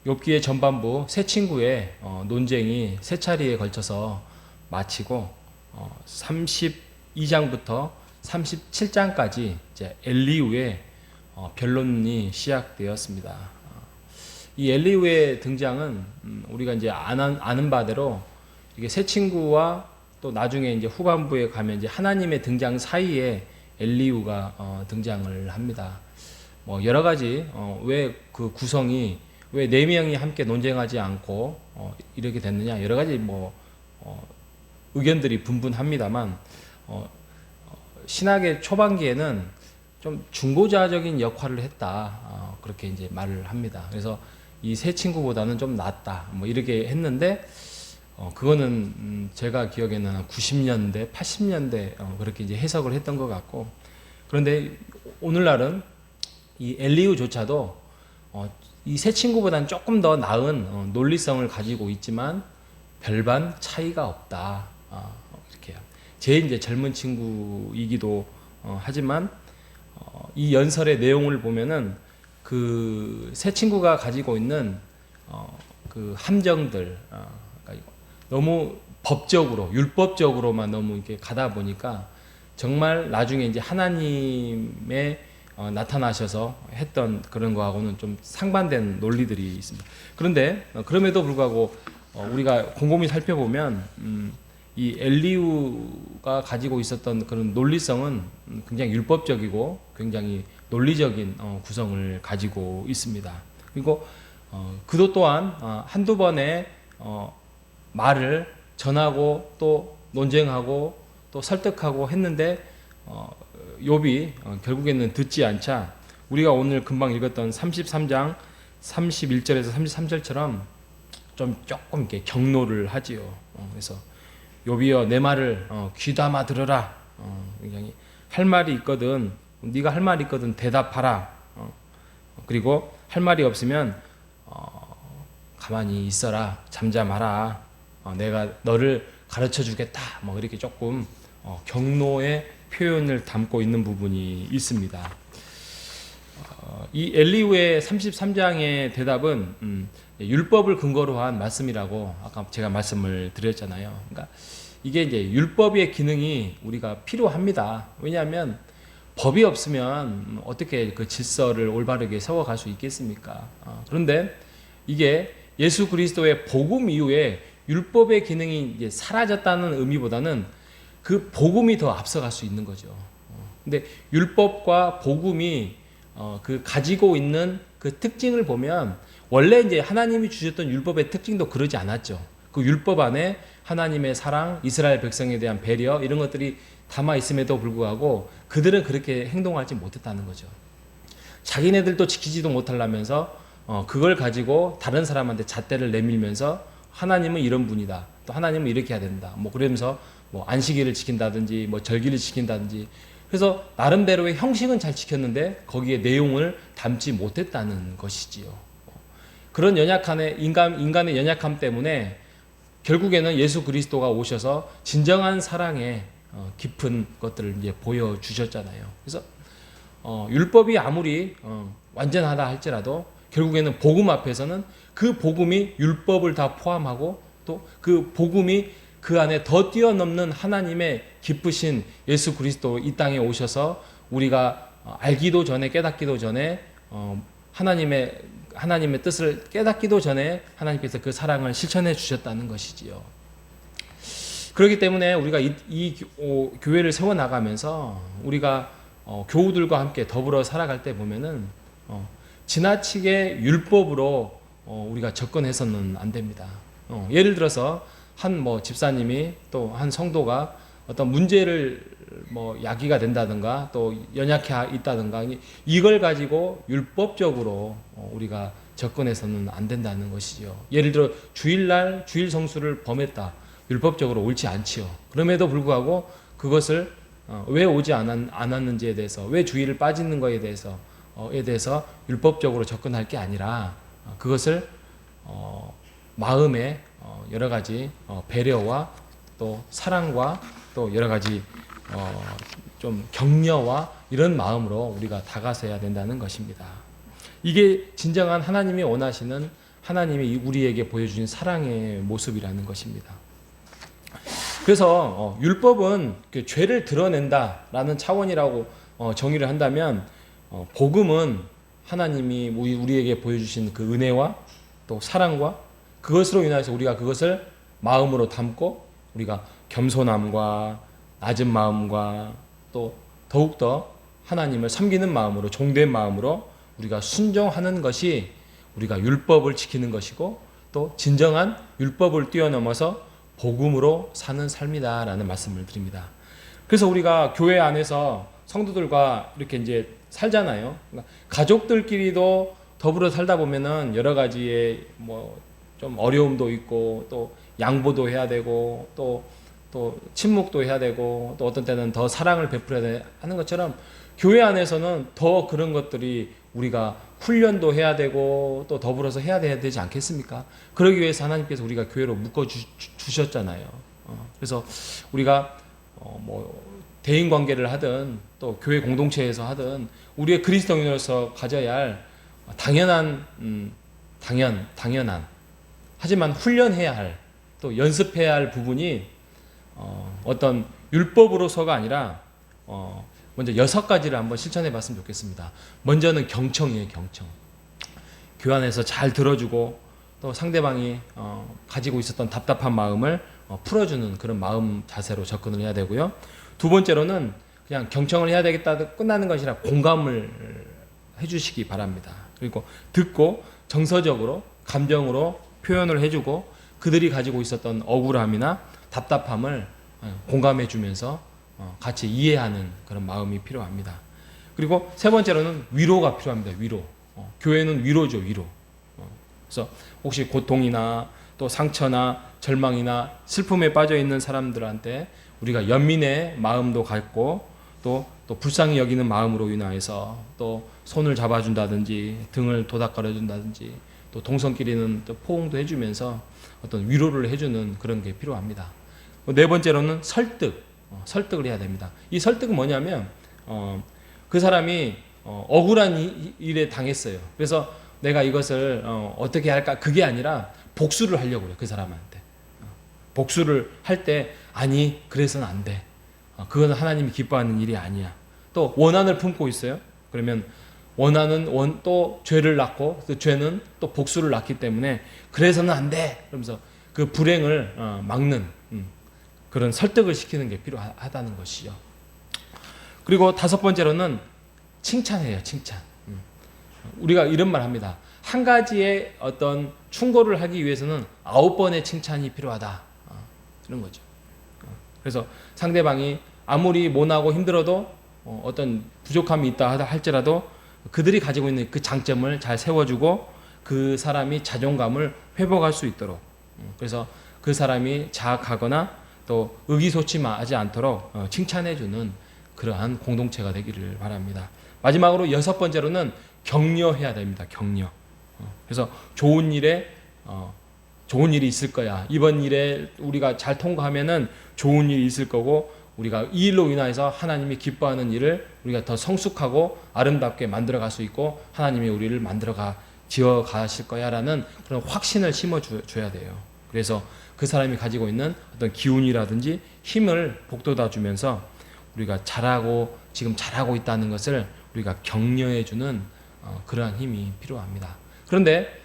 욥기의 전반부 세 친구의 논쟁이 세 차례에 걸쳐서 마치고 32장부터 37장까지 이제 엘리후의 변론이 시작되었습니다. 이 엘리후의 등장은 우리가 이제 아는 바대로 이게 세 친구와 또 나중에 이제 후반부에 가면 이제 하나님의 등장 사이에 엘리후가 등장을 합니다. 뭐 여러 가지 왜 그 구성이 왜 네 명이 함께 논쟁하지 않고 이렇게 됐느냐 여러 가지 뭐 의견들이 분분합니다만 신학의 초반기에는 좀 중보자적인 역할을 했다 그렇게 이제 말을 합니다. 그래서 이 세 친구보다는 좀 낫다 뭐 이렇게 했는데 그거는 제가 기억에는 한 90년대, 80년대 그렇게 이제 해석을 했던 것 같고, 그런데 오늘날은 이 엘리후조차도 이 세 친구보다는 조금 더 나은 논리성을 가지고 있지만 별반 차이가 없다 이렇게 제일 이제 젊은 친구이기도 하지만 이 연설의 내용을 보면은 그 세 친구가 가지고 있는 그 함정들 너무 법적으로 율법적으로만 너무 이렇게 가다 보니까 정말 나중에 이제 하나님의 나타나셔서 했던 그런 거하고는 좀 상반된 논리들이 있습니다. 그런데 그럼에도 불구하고 우리가 곰곰이 살펴보면 이 엘리후가 가지고 있었던 그런 논리성은 굉장히 율법적이고 굉장히 논리적인 구성을 가지고 있습니다. 그리고 그도 또한 한두 번의 말을 전하고 또 논쟁하고 또 설득하고 했는데 욥이 결국에는 듣지 않자 우리가 오늘 금방 읽었던 33장 31절에서 33절처럼 조금 이렇게 경노를 하지요. 그래서 욥이여 내 말을 귀담아 들으라. 굉장히 할 말이 있거든 네가 할 말이 있거든 대답하라. 그리고 할 말이 없으면 가만히 있어라 잠잠하라. 내가 너를 가르쳐 주겠다. 뭐 이렇게 조금 경노의 표현을 담고 있는 부분이 있습니다. 이 엘리후의 33장의 대답은 율법을 근거로 한 말씀이라고 아까 제가 말씀을 드렸잖아요. 그러니까 이게 이제 율법의 기능이 우리가 필요합니다. 왜냐하면 법이 없으면 어떻게 그 질서를 올바르게 세워갈 수 있겠습니까? 그런데 이게 예수 그리스도의 복음 이후에 율법의 기능이 이제 사라졌다는 의미보다는 그 복음이 더 앞서갈 수 있는 거죠. 근데 율법과 복음이 그 가지고 있는 그 특징을 보면 원래 이제 하나님이 주셨던 율법의 특징도 그러지 않았죠. 그 율법 안에 하나님의 사랑, 이스라엘 백성에 대한 배려 이런 것들이 담아 있음에도 불구하고 그들은 그렇게 행동하지 못했다는 거죠. 자기네들도 지키지도 못하려면서 그걸 가지고 다른 사람한테 잣대를 내밀면서 하나님은 이런 분이다. 또 하나님은 이렇게 해야 된다. 뭐 그러면서 뭐 안식일을 지킨다든지 뭐 절기를 지킨다든지 그래서 나름대로의 형식은 잘 지켰는데 거기에 내용을 담지 못했다는 것이지요. 그런 인간의 연약함 때문에 결국에는 예수 그리스도가 오셔서 진정한 사랑의 깊은 것들을 이제 보여주셨잖아요. 그래서 율법이 아무리 완전하다 할지라도 결국에는 복음 앞에서는 그 복음이 율법을 다 포함하고 또 그 복음이 그 안에 더 뛰어넘는 하나님의 기쁘신 예수 그리스도 이 땅에 오셔서 우리가 알기도 전에 깨닫기도 전에 하나님의 뜻을 깨닫기도 전에 하나님께서 그 사랑을 실천해 주셨다는 것이지요. 그렇기 때문에 우리가 이 교회를 세워나가면서 우리가 교우들과 함께 더불어 살아갈 때 보면은 지나치게 율법으로 우리가 접근해서는 안 됩니다. 예를 들어서 한 집사님이 또 한 성도가 어떤 문제를 야기가 된다든가 또 연약해 있다든가 이걸 가지고 율법적으로 우리가 접근해서는 안 된다는 것이죠. 예를 들어 주일날 주일 성수를 범했다. 율법적으로 옳지 않지요. 그럼에도 불구하고 그것을 왜 오지 않았는지에 대해서 왜 주일을 빠지는 거에 대해서 율법적으로 접근할 게 아니라 그것을 마음에 여러 가지 배려와 또 사랑과 또 여러 가지 좀 격려와 이런 마음으로 우리가 다가서야 된다는 것입니다. 이게 진정한 하나님이 원하시는 하나님이 우리에게 보여주신 사랑의 모습이라는 것입니다. 그래서 율법은 그 죄를 드러낸다라는 차원이라고 정의를 한다면, 복음은 하나님이 우리에게 보여주신 그 은혜와 또 사랑과 그것으로 인하여서 우리가 그것을 마음으로 담고 우리가 겸손함과 낮은 마음과 또 더욱더 하나님을 섬기는 마음으로, 종된 마음으로 우리가 순종하는 것이 우리가 율법을 지키는 것이고, 또 진정한 율법을 뛰어넘어서 복음으로 사는 삶이다라는 말씀을 드립니다. 그래서 우리가 교회 안에서 성도들과 이렇게 이제 살잖아요. 그러니까 가족들끼리도 더불어 살다 보면은 여러 가지의 뭐 좀 어려움도 있고, 또 양보도 해야 되고, 또 침묵도 해야 되고, 또 어떤 때는 더 사랑을 베풀어야 하는 것처럼 교회 안에서는 더 그런 것들이 우리가 훈련도 해야 되고 또 더불어서 해야 되지 않겠습니까? 그러기 위해서 하나님께서 우리가 교회로 묶어 주셨잖아요. 그래서 우리가 뭐 대인 관계를 하든 또 교회 공동체에서 하든 우리의 그리스도인으로서 가져야 할 당연한 하지만 훈련해야 할, 또 연습해야 할 부분이 어떤 율법으로서가 아니라 먼저 6가지를 한번 실천해 봤으면 좋겠습니다. 먼저는 경청이에요. 경청. 교회 안에서 잘 들어주고 또 상대방이 가지고 있었던 답답한 마음을 풀어주는 그런 마음 자세로 접근을 해야 되고요. 두 번째로는 그냥 경청을 해야 되겠다 끝나는 것이 아니라 공감을 해주시기 바랍니다. 그리고 듣고 정서적으로 감정으로 표현을 해주고 그들이 가지고 있었던 억울함이나 답답함을 공감해 주면서 같이 이해하는 그런 마음이 필요합니다. 그리고 세 번째로는 위로가 필요합니다. 위로. 교회는 위로죠. 위로. 그래서 혹시 고통이나 또 상처나 절망이나 슬픔에 빠져 있는 사람들한테 우리가 연민의 마음도 갖고 또 불쌍히 여기는 마음으로 인하여서 또 손을 잡아준다든지 등을 도닥거려준다든지 또 동성끼리는 또 포옹도 해주면서 어떤 위로를 해주는 그런 게 필요합니다. 네 번째로는 설득을 해야 됩니다. 이 설득은 뭐냐면 그 사람이 억울한 일에 당했어요. 그래서 내가 이것을 어떻게 할까? 그게 아니라 복수를 하려고 해요. 그 사람한테. 복수를 할 때 아니 그래서는 안 돼. 그건 하나님이 기뻐하는 일이 아니야. 또 원한을 품고 있어요. 그러면 원한은 또 죄를 낳고 그 죄는 또 복수를 낳기 때문에 그래서는 안 돼. 그러면서 그 불행을 막는 그런 설득을 시키는 게 필요하다는 것이요. 그리고 다섯 번째로는 칭찬해요. 칭찬. 우리가 이런 말 합니다. 한 가지의 어떤 충고를 하기 위해서는 9번의 칭찬이 필요하다. 이런 거죠. 그래서 상대방이 아무리 모나고 힘들어도 어떤 부족함이 있다 할지라도 그들이 가지고 있는 그 장점을 잘 세워주고 그 사람이 자존감을 회복할 수 있도록, 그래서 그 사람이 자학하거나 또 의기소침하지 않도록 칭찬해주는 그러한 공동체가 되기를 바랍니다. 마지막으로 6번째로는 격려해야 됩니다. 격려. 그래서 좋은 일이 있을 거야. 이번 일에 우리가 잘 통과하면은 좋은 일이 있을 거고, 우리가 이 일로 인해서 하나님이 기뻐하는 일을 우리가 더 성숙하고 아름답게 만들어갈 수 있고 하나님이 우리를 지어 가실 거야라는 그런 확신을 심어줘야 돼요. 그래서 그 사람이 가지고 있는 어떤 기운이라든지 힘을 북돋아 주면서 우리가 지금 잘하고 있다는 것을 우리가 격려해주는 그러한 힘이 필요합니다. 그런데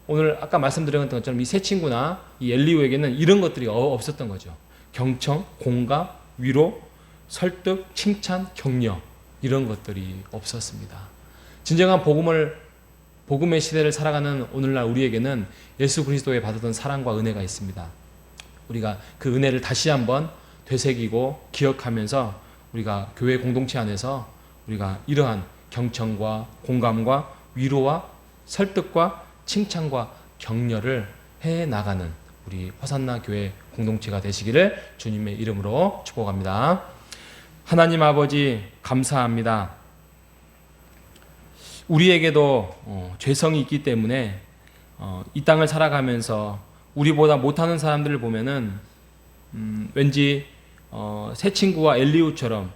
오늘 아까 말씀드린 것처럼 이 세 친구나 이 엘리후에게는 이런 것들이 없었던 거죠. 경청, 공감, 위로, 설득, 칭찬, 격려, 이런 것들이 없었습니다. 진정한 복음의 시대를 살아가는 오늘날 우리에게는 예수 그리스도에 받았던 사랑과 은혜가 있습니다. 우리가 그 은혜를 다시 한번 되새기고 기억하면서 우리가 교회 공동체 안에서 우리가 이러한 경청과 공감과 위로와 설득과 칭찬과 격려를 해 나가는 우리 호산나 교회 공동체가 되시기를 주님의 이름으로 축복합니다. 하나님 아버지 감사합니다. 우리에게도 죄성이 있기 때문에 이 땅을 살아가면서 우리보다 못하는 사람들을 보면은 왠지 새 친구와 엘리후처럼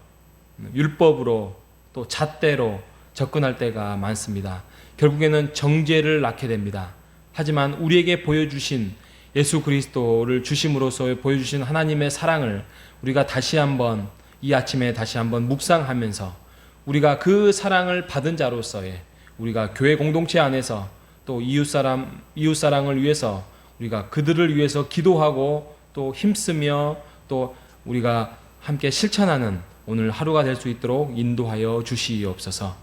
율법으로 또 잣대로 접근할 때가 많습니다. 결국에는 정죄를 낳게 됩니다. 하지만 우리에게 보여주신 예수 그리스도를 주심으로써 보여주신 하나님의 사랑을 우리가 이 아침에 다시 한번 묵상하면서 우리가 그 사랑을 받은 자로서의 우리가 교회 공동체 안에서 또 이웃사랑을 위해서 우리가 그들을 위해서 기도하고 또 힘쓰며 또 우리가 함께 실천하는 오늘 하루가 될 수 있도록 인도하여 주시옵소서.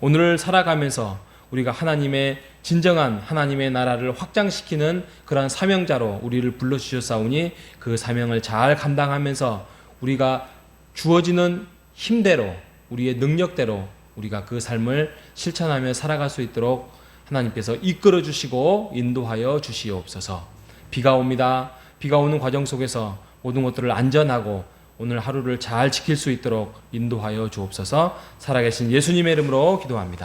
오늘을 살아가면서 우리가 하나님의 진정한 하나님의 나라를 확장시키는 그러한 사명자로 우리를 불러주셨사오니 그 사명을 잘 감당하면서 우리가 주어지는 힘대로 우리의 능력대로 우리가 그 삶을 실천하며 살아갈 수 있도록 하나님께서 이끌어 주시고 인도하여 주시옵소서. 비가 옵니다. 비가 오는 과정 속에서 모든 것들을 안전하고 오늘 하루를 잘 지킬 수 있도록 인도하여 주옵소서. 살아계신 예수님의 이름으로 기도합니다.